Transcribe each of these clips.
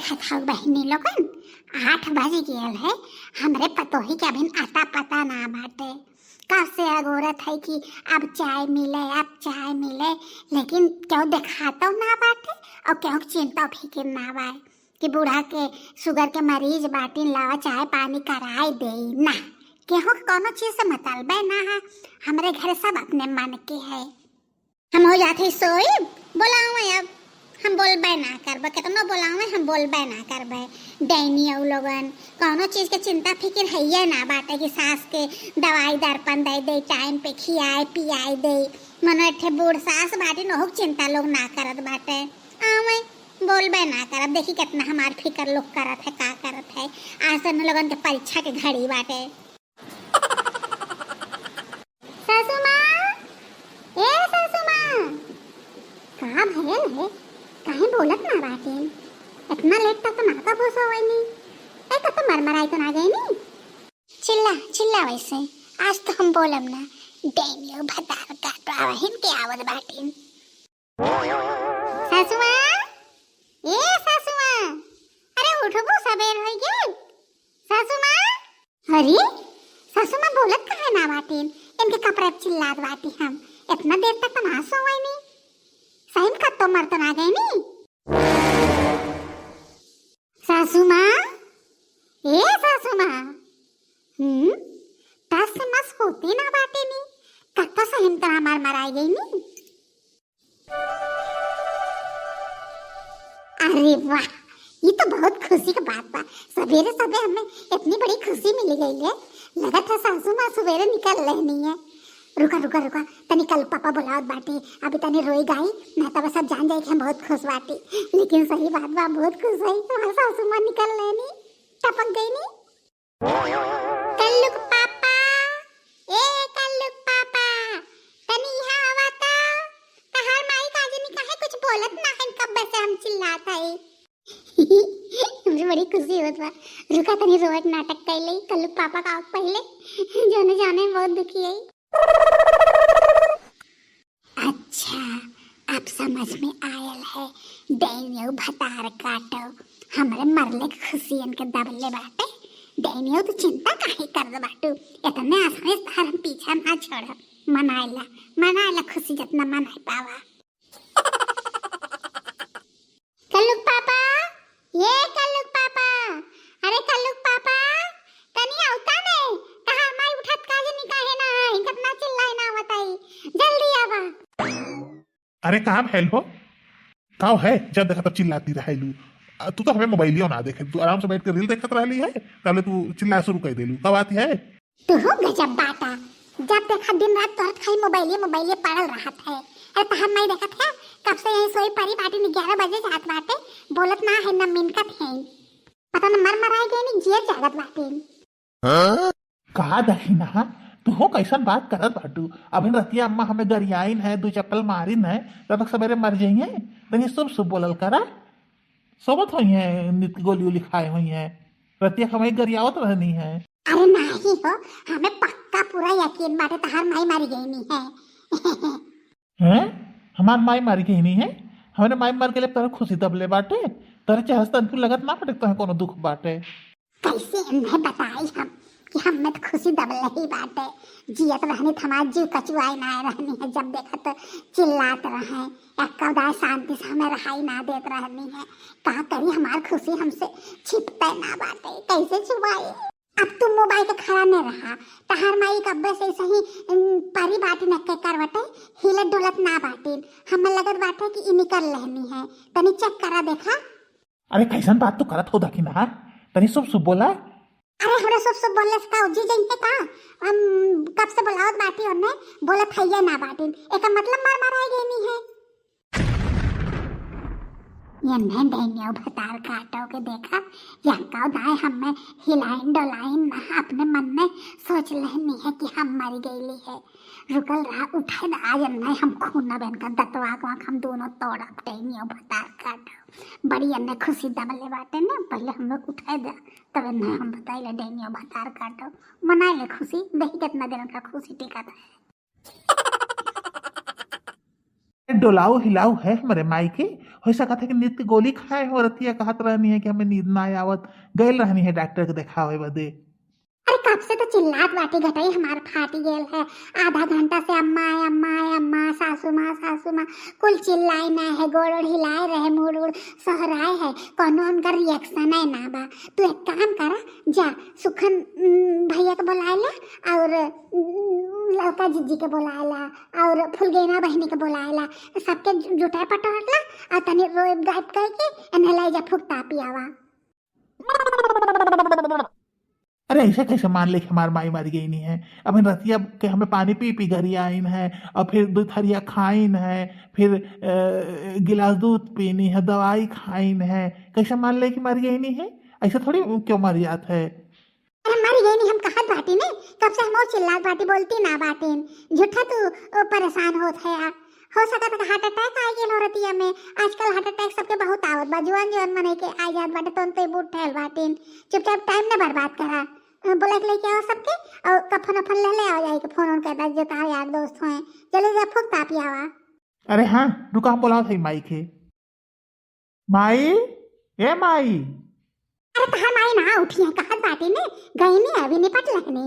देखा था बहनी लोगन 8 बज गयल है। हमरे पतोही के अभी आता पता ना बाटे। कब से अगोरत है कि अब चाय मिले अब चाय मिले, लेकिन क्यों दिखाता ना बाटे और क्यों चिंता फिक्र ना बाए कि बूढ़ा के शुगर के मरीज बाटी लावा चाय पानी कराए दे ना। केहू कोनो चीज से मतलब ना है। हमारे घर सब अपने मन के है। हम हो जाते सोई बोलावे अब हम बोलबे ना करबे, कितना बोलावे हम बोलबे ना करबे। डैनी औ लोगन कोनो चीज के चिंता फिक्र है ना बाटे कि सास के दवाई दर्पण दे दे, टाइम पे खियाए पियाए दे। मनो एठे बूढ़ सास बाटी नोक चिंता लोग ना करत बाटे। आवे बोलबे ना करब। देखी कितना हमार फिक्र लोग करत है, का करत है। आज से लोगन के परीक्षा के घड़ी बाटे। सासू माँ, ए सासू माँ, का भयल है? काहे बोलत ना बाटे? इतना लेट तक तो नाका भूसा हुआ नहीं। एक तो मरमराई तो ना गई नहीं। चिल्ला चिल्ला वैसे आज तो हम बोलब ना। डेनियो भतार का आवहिन के आवत बाटे। सासू माँ, ए सासू माँ, अरे उठबो सबेर हो गए। सासू माँ, अरे सासू माँ बोलत काहे ना बाटे? इनके कपड़े चिल्लात बाटी हम। इतना देर तक तो ना सोए नहीं। सही में कत्तो मर तो ना गए नहीं। सासू माँ, ए सासू माँ, टस मस होती ना बाटे नहीं। कत्तो सही में तो हमार मराई गई नहीं। अरे वाह, ये तो बहुत खुशी की बात बा। सवेरे सवेरे हमें इतनी बड़ी खुशी मिल गई है। लगा था सासू माँ सवेरे निकल लेनी है। रुका रुका रुका, तनी कल पापा बुलावत बाटी। अभी तनी रोई गाई ना तब सब जान जाए कि हम बहुत खुश बाटी। लेकिन सही बात बा, बहुत खुश है। तुम्हारे सासू माँ निकल लेनी, टपक गई नी। कल्लुक पापा, ए कल्लुक पापा, तनी यहाँ आवा ता। कहार माई काजनी काहे कुछ बोलत ना है। कब से हम चिल्लात है। मुझे बड़ी खुशी होत बा। रुका तनी रोवत नाटक कैले। कल्लुक पापा का पहले जाने जाने बहुत दुखी है। अच्छा, अब समझ में आयल है। डैनियो भतार काटो हमरे मरले खुशियन के दबले बाटे। डैनियो तो चिंता काहे कर बाटू। इतने आसानी से हम पीछा ना छोड़। मनाइला खुशी जितना मनाई पावा। कल्लुक पापा, ये कल्लुक पापा, अरे कल्लुक पापा, तनी आवता ने। कहा माई उठत काजे निकाहे ना है। कितना चिल्लाए ना बताई। जल्दी आवा। अरे कहाँ भैल हो? कहाँ है? जब देखा तब चिल्लाती रहेलू। तू तो हमें मोबाइलियो ना देखे, तू आराम से बैठ कर रील देखत रहली है। पहले तू चिल्ला शुरू कर देलू। कब आती है? तू हो गजब बाटा। जब देखा दिन रात तोहर खाली मोबाइले पड़ल रहत है। अरे तहर नहीं देखत है कब से यही सोई परी बाटी ने 11 बजे जात बाटे। बोलत ना है ना मिनकत है। पता न मर मराई गई नहीं जियर जागत बाटे। कहा दहीना तू हो कैसन बात करत बाटू। अभी रतिया अम्मा हमें गरियाइन है, 2 चप्पल मारिन है, तब तक सवेरे मर जाइए। तनी शुभ बोलल करा। सोबत हुई है, नित गोली उली खाए हुई है। रतिया हमें गरियावत रहनी है। अरे नहीं हो, हमें पक्का पूरा यकीन बाटे तहार माई मारी गई नहीं है। हैं? हमार माई मारी गई नहीं है? हमने माई मार के लिए तेरे खुशी दबले बाटे। तेरे चेहरे से तनकू लगत ना पड़े तो कोनो दुख बाटे। कैसे इन्हें बताई हम कि हम में तो खुशी दबले ही बाटे। जियत रहनी थमार जीव कचुआई ना रहनी है। जब देखा तो चिल्लात रहे। एक कौदाय शांति से हमें रहाई ना देत रहनी है। कहा करी हमार खुशी हमसे छिपते ना बाटे। कैसे छुपाई? अब तुम मोबाइल के खड़ा नहीं रहा। तहार माई कब्बे से सही परी बाटी न के करवटे हिलत डोलत ना बाटी। हमें लगत बाटे कि इ निकल लेनी है। तनी चेक करा देखा। अरे कैसन बात तू करत हो दखिना? तनी शुभ बोला। अरे हमरा सब बोलले से का जी जइते का। हम कब से बुलावत बाटी और ने बोलत है ना बाटी। एका मतलब मार माराई गई नहीं है। ये मैं डैनियो भतार काटो के देखा या दाए हमें हिलाइन डोलाइन ना अपने मन में सोच लेनी है कि हम मर गईली है। रुकल रहा उठे ना आज नहीं हम खून न बन कर दतवा को हम दोनों तोड़ा डैनियो भतार काटो। बड़ी अन्य खुशी दबले बाटे ना। पहले हम लोग उठाए दे तब नहीं हम बताइले डैनियो भतार काटो। मनाए ले खुशी। देखी कितना दिन का खुशी टिका था। डोलाऊ हिलाऊ है हमारे माई के। हो सकत है कि नित्य गोली खाए हो, रतिया कहत रहनी है कि हमें नींद ना आवत, गए रहनी है डॉक्टर के दिखावे बदे। अरे कब से तो चिल्लात बाटी घटाई हमार फाटी गेल है। आधा घंटा से अम्मा है अम्मा है अम्मा, सासू माँ कुल चिल्लाए ना है, गोड़ ओड़ हिलाए रहे, मुड़ उड़ सहराए है, कोनो उनका रिएक्शन है ना बा। तू एक काम करा, जा सुखन भैया को बुलाएला और लड़का जीजी के बुलाएला और फुलगेना बहनी के बुलाएला, सबके जुटाए पटोरला और तनी रोब गायब करके एने ले जा फुकता पियावा। अरे ऐसे कैसे मान ले कि हमार माई मर गई नहीं है। अब इन रतिया के हमें पानी पी पी घर आइन है, और फिर दो थरिया खाइन है, फिर गिलास दूध पीनी है, दवाई खाइन है, कैसे मान ले कि मर गई नहीं है। ऐसे थोड़ी क्यों मर जात है। अरे मर गई नहीं हम कहत बाटी ने, कब से हम चिल्लात बाटी बोलती ना बाटीन, झूठा तू परेशान होत है यार। हो सकता है हार्ट अटैक आ गेल औरतिया में। आजकल हार्ट अटैक सबके बहुत आवत बा, जुआन मने के आ जात बाटे, तो बूढ़ ठहल बाटीन। चुपचाप टाइम ना बर्बाद करा, बोला के लेके आओ सबके और कफन वफन ले आओ, जाए के फोन उन कर जो तार यार दोस्त हैं, चले जा फुक तापी आवा। अरे हाँ रुका, हम बोला था माई के। माई, ए माई। अरे तहार माई ना उठी है कहत बाटी ने, गई नहीं अभी निपट लगनी।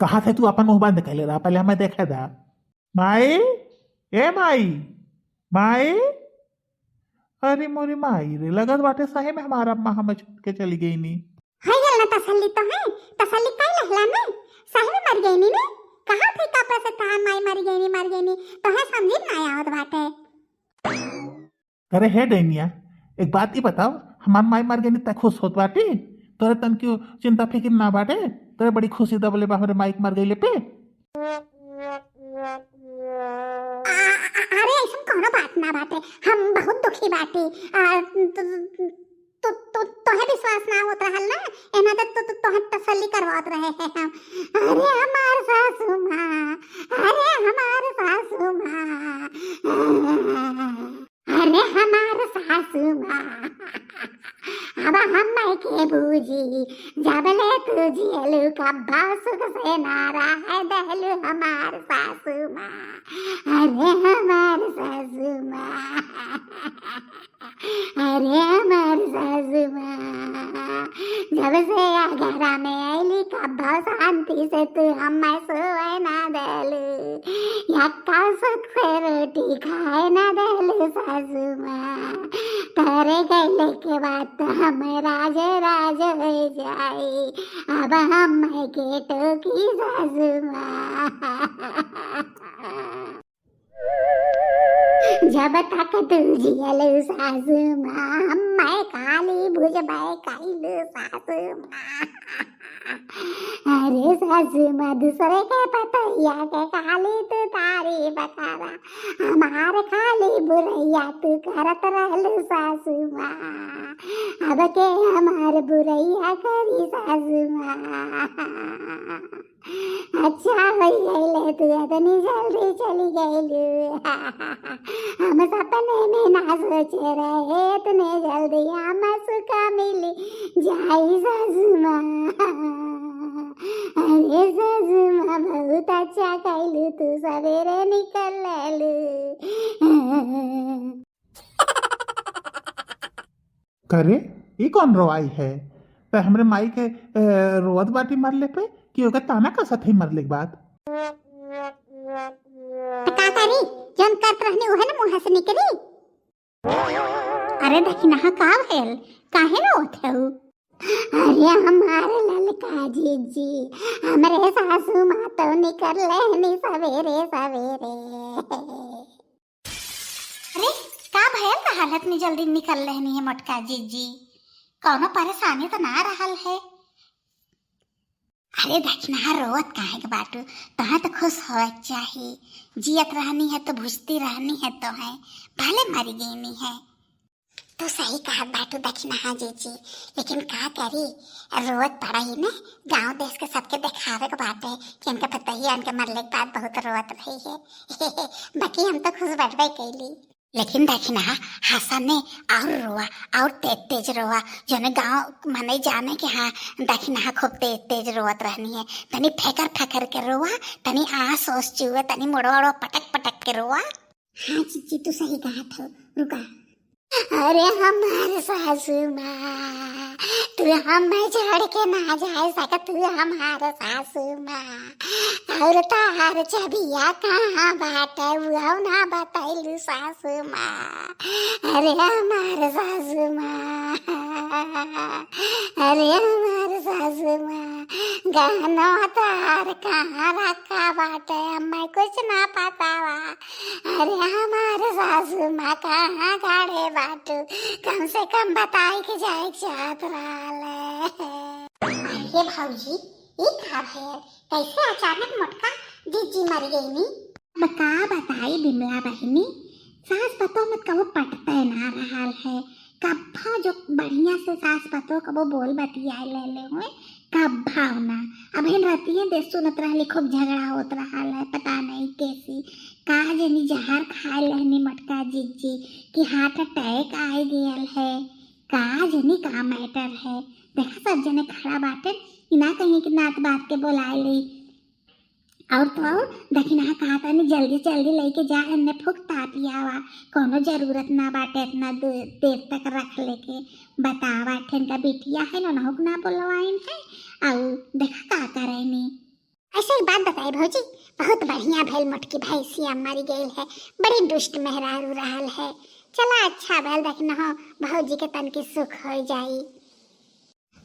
कहा थे तू अपन मुंह बंद कर ले रहा, पहले हमें देखा था। माई, ए माई, माई। अरे मोरी माई रे, लगत बाटे सही में हमारा अम्मा हमें छोड़ के चली गई नहीं। है गल ना तसल्ली तो है, तसल्ली कई लहला ने, सही में मर गई ने। कहां थे कब से तहार माई मर गई नी, तो है समझी ना आवत बाटे। अरे हे डैनिया, एक बात ही बताओ, हमार माई मर गई नहीं तक खुश होत बाटी? तोरे तन क्यों चिंता फिक्र ना बाटे? तोरे बड़ी खुशी दबले बा हमारे माई मर गई पे। अरे ऐसा कोनो बात ना बाटे, हम बहुत दुखी बाटी। तोहे विश्वास ना होत रहल ना, एना तोहे तसल्ली करवात रहे हैं हम। अरे हमार सासू माँ, अरे हमार सासू माँ, अरे हमार सासू माँ, अब हम के बूझी जबले तुझी अलू कब्बा सुख से नारा है दहलू हमार सासू माँ, अरे हमार सासू माँ, अरे हमार सासू माँ, जब से घरा में आईली कब्बा शांति से तू हमें सोए ना दहलू, यक्का सुख से रोटी खाए ना दहलू सासू माँ, तारे गले के बाद तो हम राज हो जाए, अब हम के टोकी सासू माँ, जब तक तू जियलू सासू माँ, मैं काली भुजबै कैलू सासू माँ, अरे सासू माँ दूसरे के पतैया के खाली तू तारीफ करा, हमार खाली बुरैया तू करत रहलू सासू माँ, अब के हमार बुरैया करी सासू माँ। अच्छा हो गई तू इतनी जल्दी चली गई, हम सपने में ना सोचे रहे इतने जल्दी हम सुख मिली जाई सासू माँ, अरे सासू माँ बहुत अच्छा कैलू तू सवेरे निकल लू। करे ये कौन रोवाई है? तो हमरे माई के रोवत बाटी मरले पे कि ओके ताना का सथई मरले के बाद। का करी जन करत रहनी ओहे न मुंह से निकली। अरे दखिना का भेल काहे रोत है? अरे हमारे ललका जीजी हमरे सासू माँ तो निकल लेनी सवेरे सवेरे। अरे का भयल का हालत में जल्दी निकल लेनी है मोटका जीजी? कौनो परेशानी तो ना रहल है? अरे दखिना रोवत काहे के बाटू, तहाँ तो खुश हो चाहिए, जियत रहनी है तो भुजती रहनी है, तो है भले मरी गई नहीं है। तो सही कहा बाटू दखिना हाँ जीजी, लेकिन का करी रोवत पड़ा ही ने, गांव देश के सबके दिखावे के बाटे कि उनके पता ही उनके मरले के बाद बहुत रोवत रही है। बाकी हम तो खुश बढ़वे कैली। लेकिन देखी ना हसन ने और रोआ और तेज तेज रोआ जने गाँव माने जाने कि हाँ देखी ना खूब तेज तेज रोवत रहनी है। तनी फेकर फेकर के रोआ, तनी आँस ओस चुए, तनी मोड़ो पटक पटक के रोआ। हाँ जीजी तू सही कहा था, रुका। अरे हमारे सासू माँ, तू हमें छोड़ के ना जा सका, तू हमारे सासू माँ। और तार चबिया कहाँ बाटे वो ना बताइलू सासू माँ। अरे हमारे सासू माँ, अरे हमारे सासू माँ, गहना तार कहाँ रखा बाटे हमें कुछ ना पता बा। अरे हमारे सासू माँ कहाँ गाड़े बाटू, कम से कम बताई के जाए चाहत रहा। अरे भाऊजी ये का है, कैसे अचानक मोटका जीजी मर गई नी? बता बताई बिमला बहनी, सास पतो मत कबो पटते ना रहा है। कब्बा जो बढ़िया से सास पतो कबो बोल बतियाए ले हुए कब भावना। अब इन रतिये दे सुनत रहली खूब झगड़ा होत रहा है, पता नहीं कैसी का जनी जहर खाए लेनी मटका जीजी कि हार्ट अटैक आ गया है। का जनी का मैटर है, देखा सब जने खड़ा बाटे ना कहीं कि नात बात के बोलाए ली। और तो देखी ना कहा था नहीं जल्दी जल्दी लेके जा इन्हें फुकता पियावा, कोनो जरूरत ना बाटे इतना देर तक रख लेके। बतावा ठन का बिटिया है ना हुक ना बोलवाइन है और देखा का करे नी। ऐसे ही बात बताई भौजी, बहुत बढ़िया भेल मोटकी भैंसिया मरी गई है, बड़ी दुष्ट मेहरारू रहल है। चला अच्छा भेल देखना हो भौजी के तन की सुख हो जाई।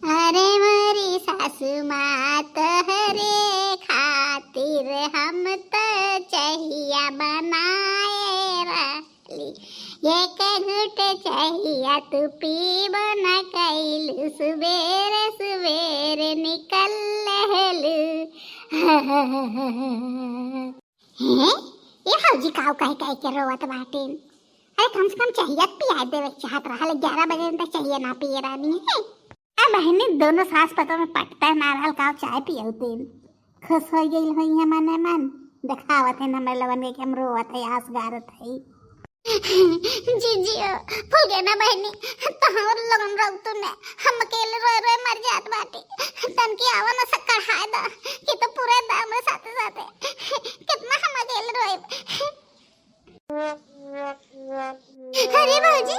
अरे मरी सासू माँ तहरे खातिर हम तो चाहिया बनाए रही, ये घुट चाहिया तू पीब न कैलू, सुबेरे सुबेरे निकल लहलू। हैं ये हौजी काव कह के रोवत बाटे। अरे कम से कम चाहिए पिया देवे चाहत रहा, 11 बजे तक चाहिए ना पिए रानी है। अब बहनी दोनों सास पतों में पटता ना रहल का चाय पियो तेल खुश हो गई हुई है मने मन। दिखावत है हमरे लवन के हम रोवत है आस गारत है। जीजी फुगे ना बहनी तो हम लगन रहू तू ने, हम अकेले रोए रोए मर जात बाटे। तन की आवा ना सक्कर हाय दा कि तो पूरे दाम साथे साथे कितना हम अकेले रोए। अरे भाजी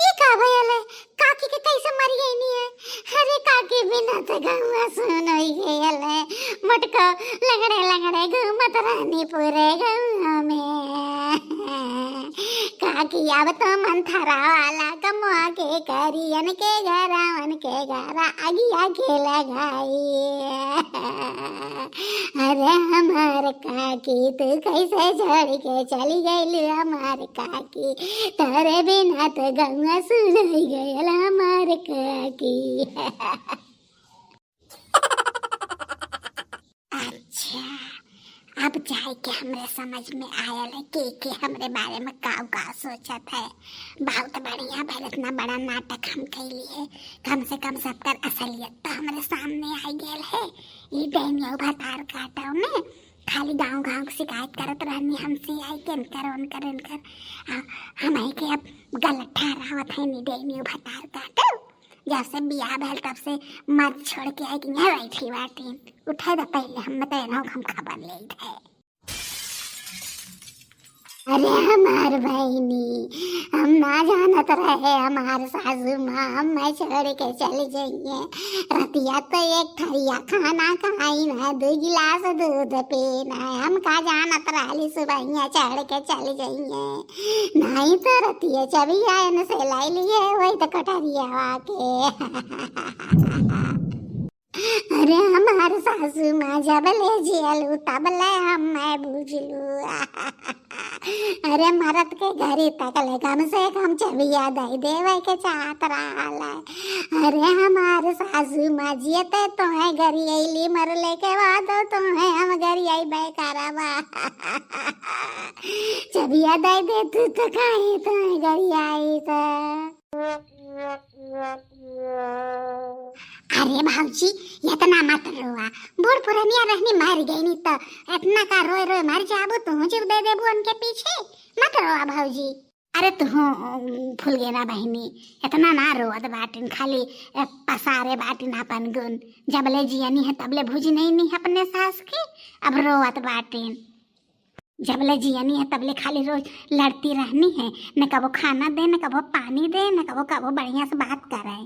ये का भयल है, काकी के कैसे मर गई नी है? अरे काकी बिना तो गंगा सुन होई गयल है, मटका लगड़े लगड़े घूमत रहनी पूरे गाँव में। काकी अब तो मंथरा वाला कमुआ के करियन के घरा आगिया के लगाई। अरे हमार काकी तू कैसे छोड़ के चली गई हमार काकी, तारे बिना तो गंगा सुन होई गयल हमार काकी। अच्छा अब जाए के हमरे समझ में आयल है के हमरे बारे में काव का सोचत है। बहुत बढ़िया भले इतना बड़ा नाटक हम कैली है, कम से कम सबकर असलियत तो हमरे सामने आ गया है। ये डेनियल भतार काटो में खाली गांव गांव शिकायत करत रहनी हमसे आई के इनकर हमें के अब गलत ठहरावत है नी डेनियल भतार काटो। जब से बियाह भेल तब से मर्द छोड़ के आई कि यहाँ बैठी बाटी उठे द पहले हम बताए हम खबर ले थे। अरे हमार बहनी हम ना जानत रहे हमार सासू माँ हमें छोड़ के चली जाइए। रतिया तो एक थरिया खाना खाई ना, 2 गिलास दूध पीना, हम का जानत रहली सुबह चढ़ के चली जाइए। नहीं तो रतिया चबी आयन से लाई लिए वही तो कटरिया के। अरे हमारे सासू माँ जब ले जियलू तब ले हम मैं बुझलू। अरे मरद के घरी तक ले कम से कम चबिया दे देवे के चाहत रहा। अरे हमारे सासू माँ जियते तुम्हें घरी अली, मरले के बाद तुम्हें हम घरी आई बेकारवा। चबिया दे दे तू तो कहीं तुम्हें घरी आई तो। अरे भाऊजी इतना मत रोआ, बूढ़ पुरानिया रहनी मर गई नी तो इतना का रोए रोए मर जाबो, तुम जीव दे देबो उनके पीछे। मत रोआ भाऊजी। अरे तू भूल गए ना बहनी, इतना ना रोवत बाटिन, खाली पसारे बाटिन अपन गुन। जबले जियनी है तबले भूजी नहीं है अपने सास की, अब रोवत बाटिन। जबले जियनी है तबले खाली रोज लड़ती रहनी है, न कबो खाना दे, न कबो पानी दे, न कबो कबो बढ़िया से बात करे।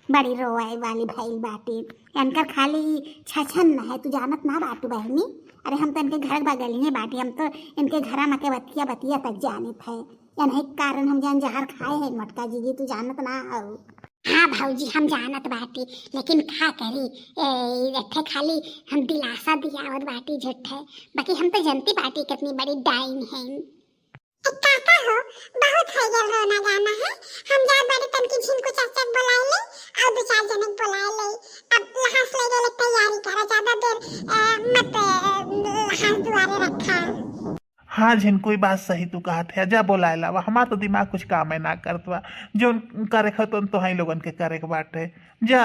बड़ी रोवाई वाली भइल बाटी। इनकर खाली छछन न है, तू जानत ना बाटू बहनी। अरे हम तो इनके घर बगल ही बाटी, हम तो इनके घर में के बतिया बतिया तक जानत है। यही कारण हम जान जहर खाए हैं मटका जीजी, तू जानत ना हो। हाँ भाऊजी हम जानत बाटी, लेकिन का करी रखे खाली हम दिलासा दियावत बाटी झूठे, बाकी हम तो जनती बाटी कितनी बड़ी डाइन है। काका हो बहुत है जब रोना गाना है, हम जा बड़ी तनकी झिन को चचक बुला ले और दो चार जने बुला ले। अब लहास ले गए तैयारी करो, ज्यादा देर मत लहास दुआरे रखा। हाँ झिन कोई बात सही तू कहत है, जा बोलाए लावा। हमारा तो दिमाग कुछ काम है ना करतवा, जो करे तो हम लोगन के करे के बाटे। जा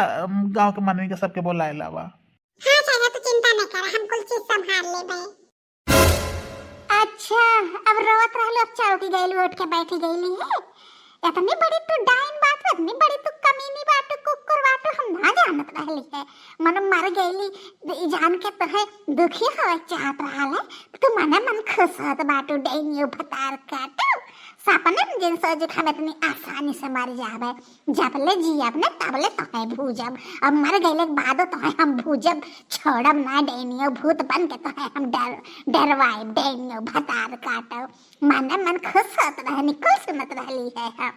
गांव के मनवी के सबके बोलाए लावा। हाँ चाचा तू चिंता नहीं कर, हम कुल चीज संभाल ले बे। अच्छा अब रोवत रहलो, अब चौकी गईली उठ के बैठी गईली है। इतनी बड़ी तू डाइन बात, इतनी बड़ी तू कमीनी बात, कुकुर बात हम ना जानत रहली है। मन मर गईली जान के तोहे दुखी हो चाहत रहल है, तू मने मन खुश होत बाटू डाइनियो भतार काटू। सपने में जिन सोच हम इतनी आसानी से मर जावे, जबले जियब ने तबले तोहे भूजब। अब मर गईले के बाद तोहे हम भूजब छोड़ब ना, डाइनियो भूत बन के तोहे हम डरवाए डाइनियो भतार काटो। मने मन खुश होत रहनी, कुल सुनत रहली है हम।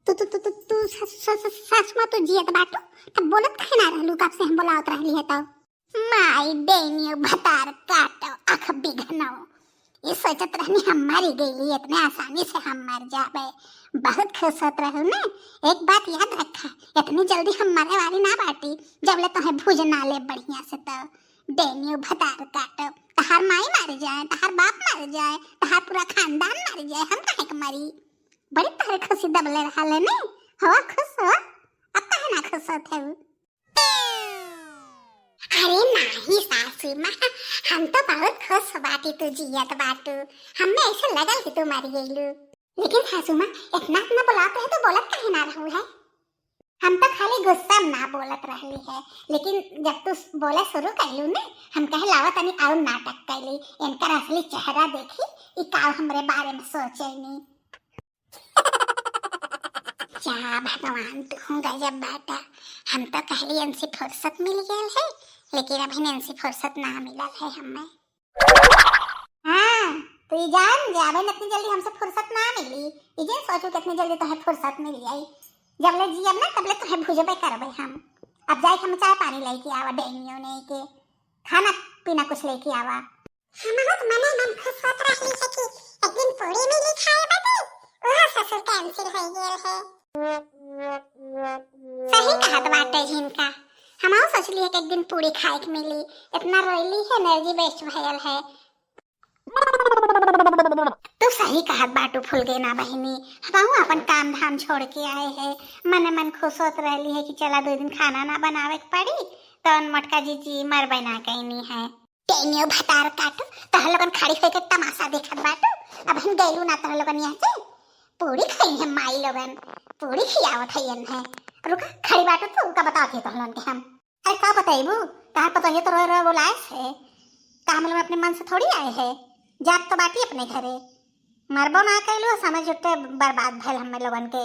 तू सच में तो जियत बाटू, तब बोलत कहे ना रहलू, कब से हम बोलावत रहली है तो। माई डेनियो भतार काटो आँख बिघनो, ये सोचत रहनी हम मर गईली, इतने आसानी से हम मर जाबे। बहुत खुश होत रहू ने। एक बात याद रखा, इतनी जल्दी हम मरे वाली ना बाटी, जबले तोहे भूज ना ले बढ़िया से। तो डेनियो भतार काटो, तहार माई मर जाए, तहार बाप मर जाए, तहार पूरा खानदान मर जाए, हम काहे के मरी। बड़ी तोहरे खुशी दबले रहले ने, हवा खुश हो, अब काहे ना खुश होत है। अरे नहीं सासू माँ, हम तो बहुत खुश बाटी तू जियत बाटू, हमें ऐसा लगल कि तू मर गईलू। लेकिन सासू माँ इतना अपना बुलाते है तो बोलत कहीं ना रहू है। हम तो खाली गुस्सा में ना बोलत रहली है, लेकिन जब तू बोले शुरू कैलू ने, हम कहे लावा तनी और नाटक कैली, इनका असली चेहरा देखी, ई का हमरे बारे में सोचे नहीं। क्या भगवान तू गजब बाटा, हम तो कहली इनसे फुर्सत मिल गई है, लेकिन अभी इनसे फुर्सत ना मिलल है हमें। हाँ तू जान जाबे इतनी जल्दी हमसे फुर्सत ना मिली, इजे सोचू कितनी जल्दी तोहे फुर्सत मिल जाई। जबले जियब ना तबले तोहे भुजबे करबे हम। अब जाए हम चाय पानी लेके आवा, डेनियो ने के खाना पीना कुछ लेके आवा। हमहत मने मन खुश होत रहली है कि एक दिन पूरी मिली खाए बाटे, ओह ससुर कैंसिल हो गेल है। सही कहत बाटे जिनका, हम सोचली है कि एक दिन पूरी खाए के मिली, इतना रोइली है, एनर्जी वेस्ट भयल है। तो सही कहत बाटू फूल गए ना बहनी, हम अपन काम धाम छोड़ के आए हैं, मन मन खुश होत रहली है कि चला 2 दिन खाना ना बनावे के पड़ी, तो मटका जीजी मर बना कहनी है। टेनियो भतार काटू, तह लोगन खड़ी होके तमाशा देखत बाटू। अब हम गइलू ना तह लोगन यहाँ से पूरी खाई है, माई लोगन पूरी खियावत है। रुक खड़ी बाटू, तू का बताती तह लोगन के हम। अरे का बताइबू, कहाँ पता ये तो रो रो बोलाए है, काम लोग अपने मन से थोड़ी आए है, जात तो बाटी अपने घरे, मरबो ना कैलू, समझ उठे बर्बाद भैल हम लोगन के।